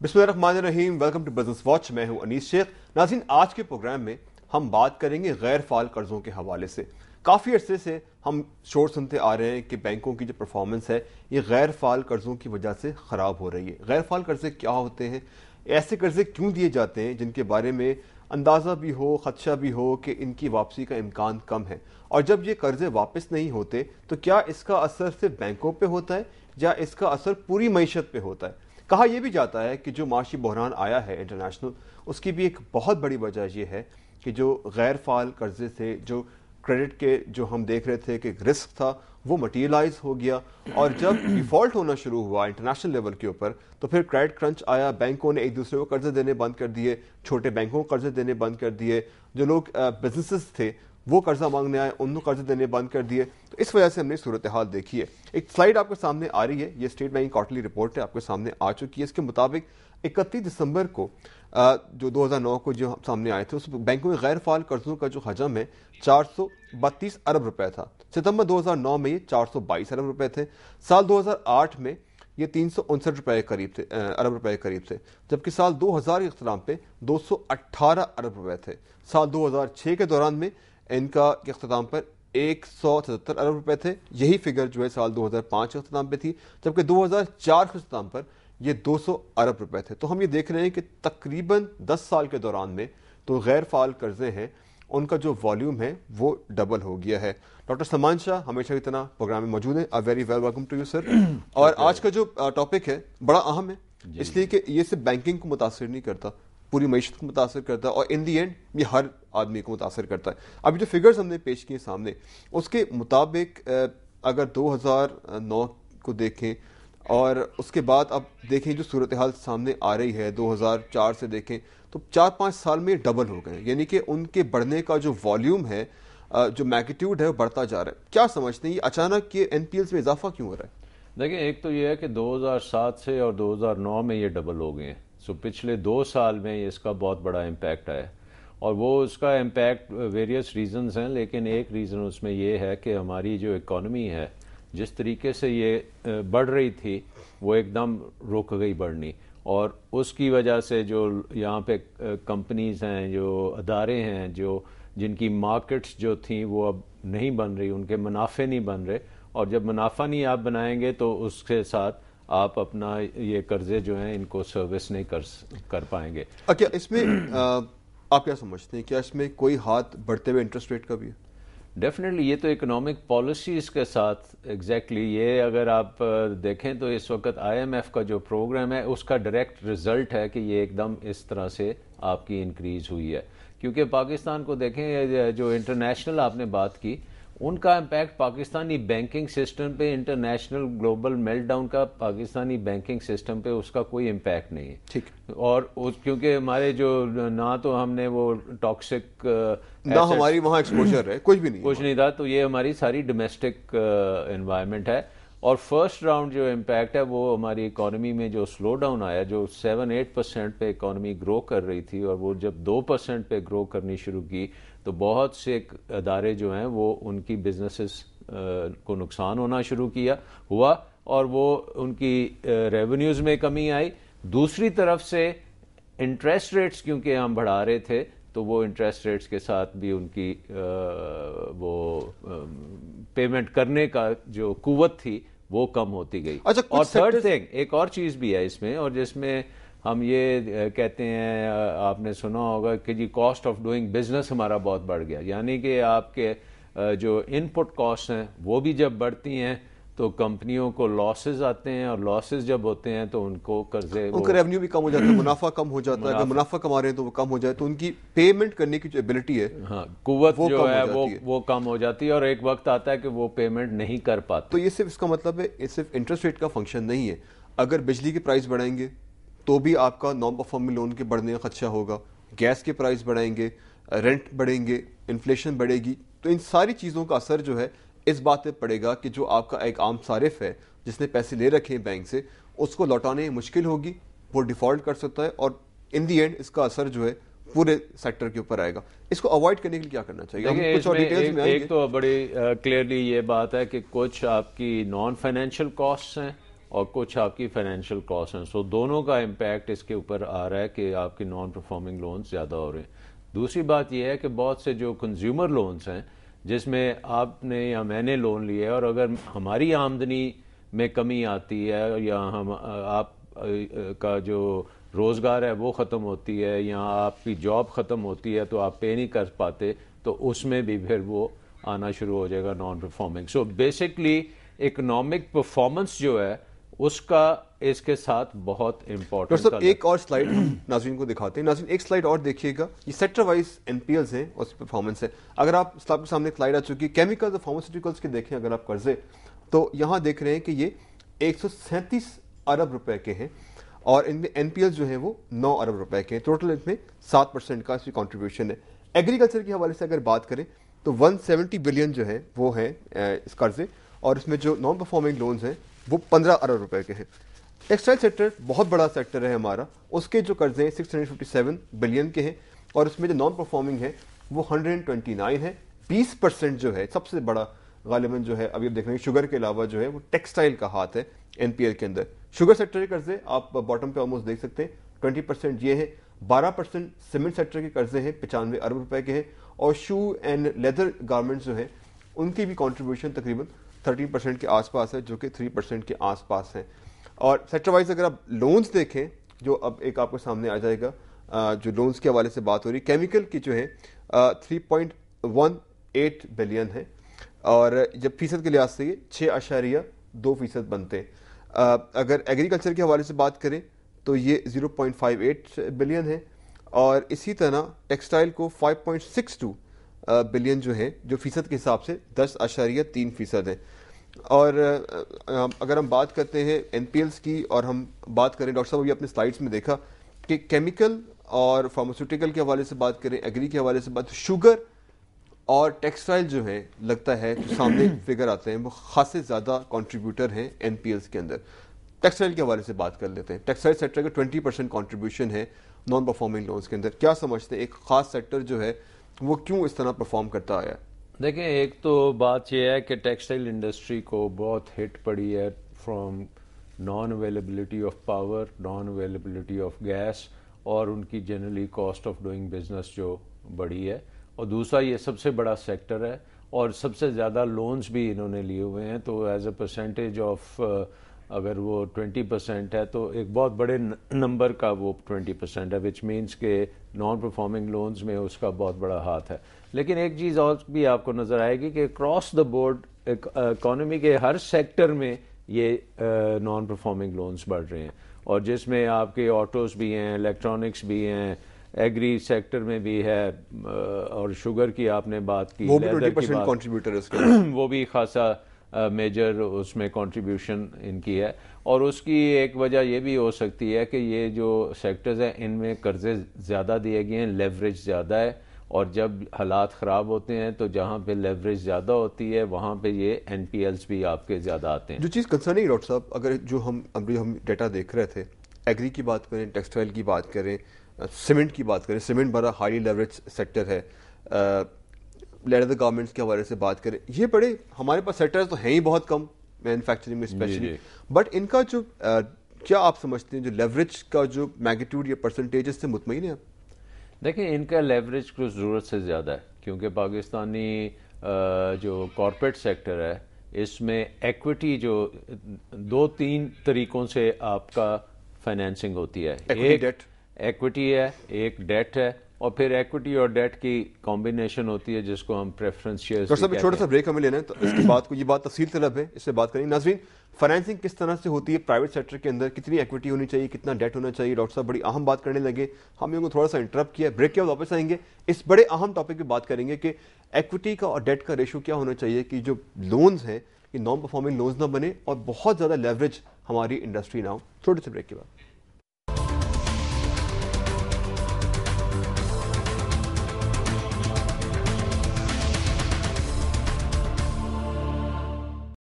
بسم اللہ الرحمن الرحیم، ویلکم ٹو بزنس واچ. میں ہوں انیس شیخ. ناظرین، آج کے پروگرام میں ہم بات کریں گے غیر فعال قرضوں کے حوالے سے. کافی عرصے سے ہم شور سنتے آ رہے ہیں کہ بینکوں کی جو پرفارمنس ہے یہ غیر فعال قرضوں کی وجہ سے خراب ہو رہی ہے. غیر فعال قرضے کیا ہوتے ہیں؟ ایسے قرضے کیوں دیے جاتے ہیں جن کے بارے میں اندازہ بھی ہو، خدشہ بھی ہو کہ ان کی واپسی کا امکان کم ہے؟ اور جب یہ قرضے واپس نہیں ہوتے تو کیا اس کا اثر صرف بینکوں پہ ہوتا ہے یا اس کا اثر پوری معیشت پہ ہوتا ہے؟ کہا یہ بھی جاتا ہے کہ جو معاشی بحران آیا ہے انٹرنیشنل، اس کی بھی ایک بہت بڑی وجہ یہ ہے کہ جو غیر فعال قرضے سے جو کریڈٹ کے جو ہم دیکھ رہے تھے کہ رسک تھا وہ مٹیریلائز ہو گیا، اور جب ڈیفالٹ ہونا شروع ہوا انٹرنیشنل لیول کے اوپر تو پھر کریڈٹ کرنچ آیا. بینکوں نے ایک دوسرے کو قرضے دینے بند کر دیے، چھوٹے بینکوں کو قرضے دینے بند کر دیے، جو لوگ بزنسز تھے وہ قرضہ مانگنے آئے ان کو قرضے دینے بند کر دیے. تو اس وجہ سے ہم نے صورتحال دیکھی ہے. ایک سلائیڈ آپ کے سامنے آ رہی ہے، یہ اسٹیٹ بینک کوارٹرلی رپورٹ ہے، آپ کے سامنے آ چکی ہے. اس کے مطابق 31 دسمبر کو جو 2009 کو جو سامنے آئے تھے، اس بینکوں کے غیر فعال قرضوں کا جو حجم ہے 432 ارب روپے تھا. ستمبر 2009 میں یہ 422 ارب روپے تھے. سال 2008 میں یہ 359 ارب روپے کے قریب تھے، جبکہ سال 2000 کے اختتام پہ 218 ارب روپے تھے. سال 2006 کے دوران میں ان کا کے اختتام پر 177 ارب روپے تھے. یہی فگر جو ہے سال 2005 کے اختتام پہ تھی، جبکہ 2004 کے اختتام پر یہ 200 ارب روپے تھے. تو ہم یہ دیکھ رہے ہیں کہ تقریباً 10 سال کے دوران میں تو غیر فعال قرضے ہیں ان کا جو والیوم ہے وہ ڈبل ہو گیا ہے. ڈاکٹر سلمان شاہ ہمیشہ کی طرح پروگرام میں موجود ہیں. Very well welcome to you sir. اور آج کا جو ٹاپک ہے بڑا اہم ہے، اس لیے کہ یہ صرف بینکنگ کو متاثر نہیں کرتا، پوری معیشت کو متاثر کرتا ہے، اور ان دی اینڈ یہ ہر آدمی کو متاثر کرتا ہے. ابھی جو فگرز ہم نے پیش کیے سامنے، اس کے مطابق اگر 2009 کو دیکھیں اور اس کے بعد اب دیکھیں جو صورتحال سامنے آ رہی ہے 2004 سے دیکھیں تو 4-5 سال میں ڈبل ہو گئے. یعنی کہ ان کے بڑھنے کا جو والیوم ہے، جو میگنیٹیوڈ ہے وہ بڑھتا جا رہا ہے. کیا سمجھتے ہیں یہ اچانک یہ این پی ایلز میں اضافہ کیوں ہو رہا ہے؟ دیکھیں، ایک تو یہ ہے کہ 2007 سے اور 2009 میں یہ ڈبل ہو گئے ہیں. پچھلے 2 سال میں اس کا بہت بڑا امپیکٹ آیا، اور وہ اس کا امپیکٹ ویریس ریزنز ہیں، لیکن ایک ریزن اس میں یہ ہے کہ ہماری جو اکانومی ہے جس طریقے سے یہ بڑھ رہی تھی وہ ایک دم رک گئی بڑھنی، اور اس کی وجہ سے جو یہاں پہ کمپنیز ہیں، جو ادارے ہیں، جن کی مارکیٹس جو تھیں وہ اب نہیں بن رہی، ان کے منافع نہیں بن رہے، اور جب منافع نہیں آپ بنائیں گے تو اس کے ساتھ آپ اپنا یہ قرضے جو ہیں ان کو سروس نہیں کر پائیں گے. کیا اس میں آپ کیا سمجھتے ہیں، کیا اس میں کوئی ہاتھ بڑھتے ہوئے انٹرسٹ ریٹ کا بھی ہے؟ ڈیفینیٹلی یہ تو اکنامک پالیسیز کے ساتھ ایگزیکٹلی یہ اگر آپ دیکھیں تو اس وقت آئی ایم ایف کا جو پروگرام ہے اس کا ڈائریکٹ رزلٹ ہے کہ یہ ایک دم اس طرح سے آپ کی انکریز ہوئی ہے. کیونکہ پاکستان کو دیکھیں، جو انٹرنیشنل آپ نے بات کی، ان کا امپیکٹ پاکستانی بینکنگ سسٹم پہ، انٹرنیشنل گلوبل میلٹ ڈاؤن کا پاکستانی بینکنگ سسٹم پہ اس کا کوئی امپیکٹ نہیں ہے. ٹھیک. اور کیونکہ ہمارے جو نہ تو ہم نے وہ ٹاکسک نہ ہماری وہاں ایکسپوجر ہے، کچھ بھی نہیں تھا، تو یہ ہماری ساری ڈومیسٹک انوائرمنٹ ہے. اور فرسٹ راؤنڈ جو امپیکٹ ہے وہ ہماری اکانومی میں جو سلو ڈاؤن آیا، جو 7-8% پہ اکانومی گرو کر رہی تھی، اور وہ جب 2% پہ گرو کرنی شروع کی تو بہت سے ادارے جو ہیں وہ ان کی بزنسز کو نقصان ہونا شروع ہوا، اور وہ ان کی ریونیوز میں کمی آئی. دوسری طرف سے انٹرسٹ ریٹس کیونکہ ہم بڑھا رہے تھے تو وہ انٹرسٹ ریٹس کے ساتھ بھی ان کی وہ پیمنٹ کرنے کا جو قوت تھی وہ کم ہوتی گئی. اور تھرڈ تھنگ ایک اور چیز بھی ہے اس میں، اور جس میں ہم یہ کہتے ہیں، آپ نے سنا ہوگا کہ جی کاسٹ آف ڈوئنگ بزنس ہمارا بہت بڑھ گیا. یعنی کہ آپ کے جو ان پٹ کاسٹ ہیں وہ بھی جب بڑھتی ہیں تو کمپنیوں کو لاسز آتے ہیں، اور لاسز جب ہوتے ہیں تو ان کو قرضے، ان کا ریونیو بھی کم ہو جاتا ہے، منافع کم ہو جاتا ہے. اگر منافع کما رہے ہیں تو وہ کم ہو جائے تو ان کی پیمنٹ کرنے کی جو ایبلٹی ہے، قوت جو ہے وہ کم ہو جاتی ہے، اور ایک وقت آتا ہے کہ وہ پیمنٹ نہیں کر پاتے. تو یہ صرف اس کا مطلب ہے یہ صرف انٹرسٹ ریٹ کا فنکشن نہیں ہے. اگر بجلی کے پرائز بڑھائیں گے تو بھی آپ کا نان پرفارمنگ لون کے بڑھنے کا خدشہ ہوگا. گیس کے پرائز بڑھائیں گے، رینٹ بڑھیں گے، انفلیشن بڑھے گی. تو ان ساری چیزوں کا اثر جو ہے اس بات پہ پڑے گا کہ جو آپ کا ایک عام صارف ہے جس نے پیسے لے رکھے ہیں بینک سے، اس کو لوٹانے مشکل ہوگی، وہ ڈیفالٹ کر سکتا ہے، اور ان دی اینڈ اس کا اثر جو ہے پورے سیکٹر کے اوپر آئے گا. اس کو اوائڈ کرنے کے لیے کیا کرنا چاہیے؟ ایک تو بڑی کلیئرلی یہ بات ہے کہ کچھ آپ کی نان فائنینشیل کاسٹ ہیں اور کچھ آپ کی فائنینشیل کاسٹ ہیں. سو دونوں کا امپیکٹ اس کے اوپر آ رہا ہے کہ آپ کی نان پرفارمنگ لونز زیادہ ہو رہے ہیں. دوسری بات یہ ہے کہ بہت سے جو کنزیومر لونز ہیں جس میں آپ نے یا میں نے لون لیا ہے، اور اگر ہماری آمدنی میں کمی آتی ہے یا آپ کا جو روزگار ہے وہ ختم ہوتی ہے یا آپ کی جاب ختم ہوتی ہے تو آپ پے نہیں کر پاتے، تو اس میں بھی پھر وہ آنا شروع ہو جائے گا non performing. So basically economic performance جو ہے اس کا اس کے ساتھ بہت امپورٹنٹ. ایک اور سلائیڈ ہم ناظرین کو دکھاتے ہیں. ناظرین ایک سلائیڈ اور دیکھیے گا، یہ sector wise N P Ls ہیں اور پرفارمنس ہے. اگر آپ کے سامنے سلائیڈ آ چکی ہے کیمیکلز اور فارماسیوٹیکلز کے دیکھیں اگر آپ قرضے، تو یہاں دیکھ رہے ہیں کہ یہ 137 ارب روپے کے ہیں اور ان میں این پی ایل جو ہیں وہ 9 ارب روپے کے ہیں. ٹوٹل ان میں 7% کا اس کی کنٹریبیوشن ہے. ایگریکلچر کے حوالے سے اگر بات کریں تو 170 بلین جو ہے وہ ہیں اس قرضے، اور اس میں جو نان پرفارمنگ لونز ہیں وہ 15 ارب روپے کے ہیں. ٹیکسٹائل سیکٹر بہت بڑا سیکٹر ہے ہمارا، اس کے جو قرضے ہیں 657 بلین کے ہیں اور اس میں جو نان پرفارمنگ ہے وہ 129 ہے. 20% جو ہے سب سے بڑا غالباً جو ہے ابھی آپ دیکھ رہے ہیں شوگر کے علاوہ جو ہے وہ ٹیکسٹائل کا ہاتھ ہے این پی ایل کے اندر. شوگر سیکٹر کے قرضے آپ باٹم پہ آلموسٹ دیکھ سکتے ہیں 20% یہ ہے. 12% سیمنٹ سیکٹر کے قرضے ہیں 95 ارب روپے کے ہیں، اور شو اینڈ لیدر گارمنٹس جو ہیں ان کی بھی کنٹریبیوشن تقریباً 13% کے آس پاس ہے، جو کہ 3% کے آس پاس ہیں. اور سیکٹر وائز اگر آپ لونز دیکھیں جو اب ایک آپ کے سامنے آ جائے گا، جو لونز کے حوالے سے بات ہو رہی، کیمیکل کی جو ہے 3.18 بلین ہے، اور جب فیصد کے لحاظ سے یہ 6.2% بنتے ہیں. اگر ایگریکلچر کے حوالے سے بات کریں تو یہ 0.58 بلین ہے، اور اسی طرح ٹیکسٹائل کو 5.62 بلین جو ہے جو فیصد کے حساب سے 10.3% ہے. اور اگر ہم بات کرتے ہیں این پی ایلز کی اور ہم بات کریں، ڈاکٹر صاحب ابھی اپنے سلائیڈز میں دیکھا کہ کیمیکل اور فارماسیوٹیکل کے حوالے سے بات کریں، ایگری کے حوالے سے بات، شوگر اور ٹیکسٹائل جو ہیں لگتا ہے جو سامنے فگر آتے ہیں وہ خاصے زیادہ کنٹریبیوٹر ہیں این پی ایلز کے اندر. ٹیکسٹائل کے حوالے سے بات کر لیتے ہیں. ٹیکسٹائل سیکٹر کا 20% کنٹریبیوشن ہے نان پرفارمنگ لونز کے اندر. کیا سمجھتے ہیں ایک خاص سیکٹر جو ہے وہ کیوں اس طرح پرفارم کرتا آیا ہے؟ دیکھیں، ایک تو بات یہ ہے کہ ٹیکسٹائل انڈسٹری کو بہت ہٹ پڑی ہے from non availability of power, non availability of gas, اور ان کی generally cost of doing business جو بڑی ہے. اور دوسرا یہ سب سے بڑا سیکٹر ہے اور سب سے زیادہ لونز بھی انہوں نے لیے ہوئے ہیں. تو ایز اے پرسنٹیج آف اگر وہ 20% ہے تو ایک بہت بڑے نمبر کا وہ 20% ہے، وچ مینس کہ نان پرفارمنگ لونز میں اس کا بہت بڑا ہاتھ ہے. لیکن ایک چیز اور بھی آپ کو نظر آئے گی کہ اکراس دا بورڈ اکانومی کے ہر سیکٹر میں یہ نان پرفارمنگ لونز بڑھ رہے ہیں، اور جس میں آپ کے آٹوز بھی ہیں، الیکٹرانکس بھی ہیں، ایگری سیکٹر میں بھی ہے، اور شوگر کی آپ نے بات کی، وہ بھی 20% کنٹریبیوٹر ہے اس کے وہ بھی خاصا میجر اس میں کنٹریبیوشن ان کی ہے. اور اس کی ایک وجہ یہ بھی ہو سکتی ہے کہ یہ جو سیکٹرز ہیں ان میں قرضے زیادہ دیے گئے ہیں، لیوریج زیادہ ہے، اور جب حالات خراب ہوتے ہیں تو جہاں پہ لیوریج زیادہ ہوتی ہے وہاں پہ یہ این پی ایلز بھی آپ کے زیادہ آتے ہیں. جو چیز کنسرننگ ڈاکٹر صاحب، اگر جو ہم ڈیٹا دیکھ رہے تھے، ایگری کی بات کریں، ٹیکسٹائل کی بات کریں، سیمنٹ کی بات کریں، سیمنٹ بڑا ہائی لیوریج سیکٹر ہے، لیڈر گورنمنٹس کے حوالے سے بات کریں، یہ بڑے ہمارے پاس سیکٹرز تو ہیں ہی بہت کم مینوفیکچرنگ میں اسپیشلی، بٹ ان کا جو کیا آپ سمجھتے ہیں جو لیوریج کا جو میگنیٹیوڈ یا پرسنٹیج سے مطمئن ہیں آپ؟ دیکھیں، ان کا لیوریج کچھ ضرورت سے زیادہ ہے، کیونکہ پاکستانی جو کارپوریٹ سیکٹر ہے اس میں ایکوٹی جو 2-3 طریقوں سے آپ کا فائنینسنگ ہوتی ہے. ایک ایکوٹی ہے، ایک ڈیٹ ہے، اور پھر ایکوٹی اور ڈیٹ کی کمبینیشن ہوتی ہے جس کو ہم پریفرنس شیئرز کہتے ہیں. چھوٹا سا بریک ہمیں لینا ہے تو اس کی بات کو، یہ بات تفصیل طلب ہے، اس سے بات کریں. ناظرین، فائنینسنگ کس طرح سے ہوتی ہے پرائیویٹ سیکٹر کے اندر، کتنی ایکوٹی ہونی چاہیے، کتنا ڈیٹ ہونا چاہیے، ڈاکٹر صاحب بڑی اہم بات کرنے لگے، ہم ان کو تھوڑا سا انٹرپٹ کیا. بریک کے بعد واپس آئیں گے، اس بڑے اہم ٹاپک پہ بات کریں گے کہ ایکوٹی کا اور ڈیٹ کا ریشو کیا ہونا چاہیے کہ جو لونز ہیں یہ نان پرفارمنگ لونز نہ بنے اور بہت زیادہ لیوریج ہماری انڈسٹری نہ ہو. چھوٹے سے بریک کے بعد